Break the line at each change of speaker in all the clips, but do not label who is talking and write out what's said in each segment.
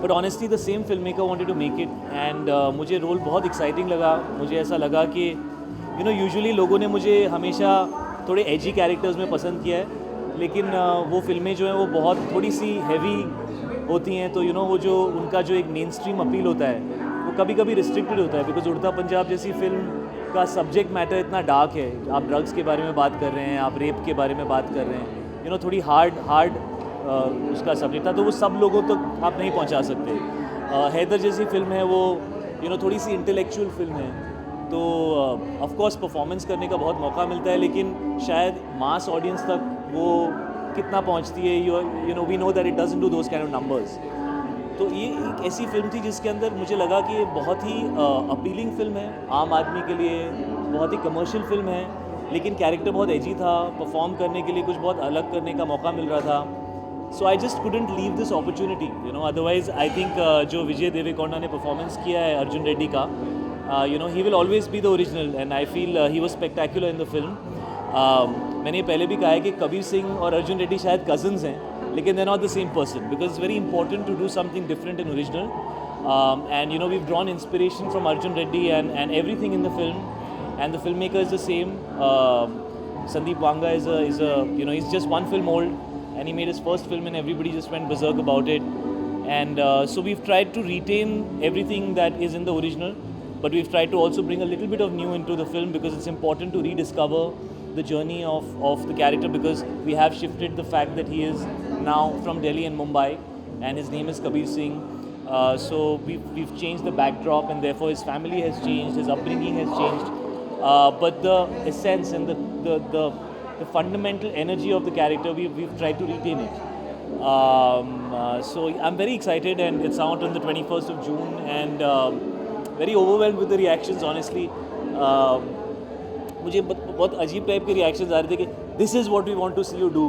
But honestly the same film maker wanted to make it and मुझे role बहुत exciting लगा. मुझे ऐसा लगा कि यूजुअली लोगों ने मुझे हमेशा थोड़े एजी कैरेक्टर्स में पसंद किया है, लेकिन वो फिल्में जो हैं वो बहुत थोड़ी सी हैवी होती हैं. तो वो जो उनका जो एक मेन स्ट्रीम अपील होता है वो कभी कभी रिस्ट्रिक्टेड होता है, बिकॉज उड़ता पंजाब जैसी फिल्म का सब्जेक्ट मैटर इतना डार्क है. आप ड्रग्स के बारे में बात कर रहे हैं, आप रेप के बारे में बात कर रहे हैं, थोड़ी हार्ड उसका सब्जेक्ट था, तो वो सब लोगों तक आप नहीं पहुंचा सकते. हैदर जैसी फिल्म है वो थोड़ी सी इंटेलेक्चुअल फिल्म है, तो ऑफ कोर्स परफॉर्मेंस करने का बहुत मौका मिलता है, लेकिन शायद मास ऑडियंस तक वो कितना पहुंचती है, we know that it doesn't do those kind of numbers. तो ये एक ऐसी फिल्म थी जिसके अंदर मुझे लगा कि ये बहुत ही अपीलिंग फिल्म है आम आदमी के लिए, बहुत ही कमर्शियल फिल्म है, लेकिन कैरेक्टर बहुत एजी था. परफॉर्म करने के लिए कुछ बहुत अलग करने का मौका मिल रहा था. So I just couldn't leave this opportunity, otherwise I think जो विजय देवरकोंडा ने परफॉर्मेंस किया है अर्जुन रेड्डी का, he will always be the original and I feel he was spectacular in the film. मैंने पहले भी कहा है कि कबीर सिंह और अर्जुन रेड्डी शायद कजन्स हैं, लेकिन they're not the same person, because it's very important to do something different and original. And we've drawn inspiration from Arjun Reddy and everything in the film, and the filmmaker is the same. Sandeep Wanga is a he's just one film old, and he made his first film and everybody just went berserk about it. And so we've tried to retain everything that is in the original, but we've tried to also bring a little bit of new into the film, because it's important to rediscover the journey of the character, because we have shifted the fact that he is now from Delhi and Mumbai, and his name is Kabir Singh. So we've changed the backdrop, and therefore his family has changed, his upbringing has changed, but the essence and the fundamental energy of the character we've tried to retain it. So I'm very excited, and it's out on the 21st of June, and very overwhelmed with the reactions, honestly. मुझे बहुत अजीब type के reactions आ रहे थे कि this is what we want to see you do.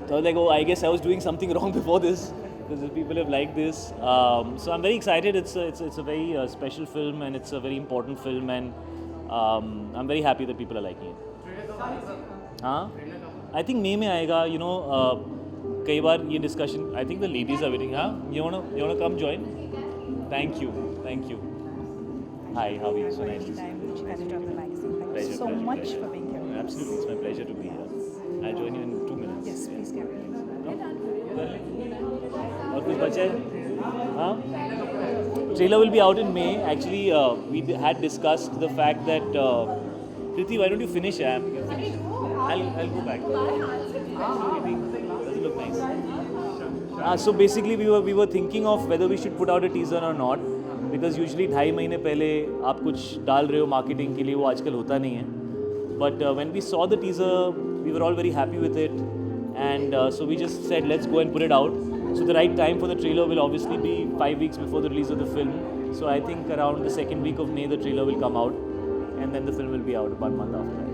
तो like I guess I was doing something wrong before this, because people have like this. So I am very excited. It's a very special film, and it's a very important film, and I am very happy that people are liking it. हाँ, I think मई में आएगा. कई बार ये discussion, I think the ladies are waiting. हाँ, you want to come join? Thank you. Hi, how are you? So nice to see you.
Editor of the magazine. Thank you so much for being here.
Absolutely, it's my pleasure to be here. I'll join you in 2 minutes.
Yes, please carry on.
और कुछ बचा है? हाँ? Trailer will be out in May. Actually, we had discussed the fact that Kriti, why don't you finish? You finish. I'll go back. Does it look nice? So basically, we were thinking of whether we should put out a teaser or not. Because usually 2.5 महीने पहले आप कुछ डाल रहे हो marketing के लिए, वो आजकल होता नहीं है. But when we saw the teaser we were all very happy with it, and so we just said let's go and put it out. So the right time for the trailer will obviously be 5 weeks before the release of the film. So I think around the 2nd week of May the trailer will come out, and then the film will be out 1 month after that.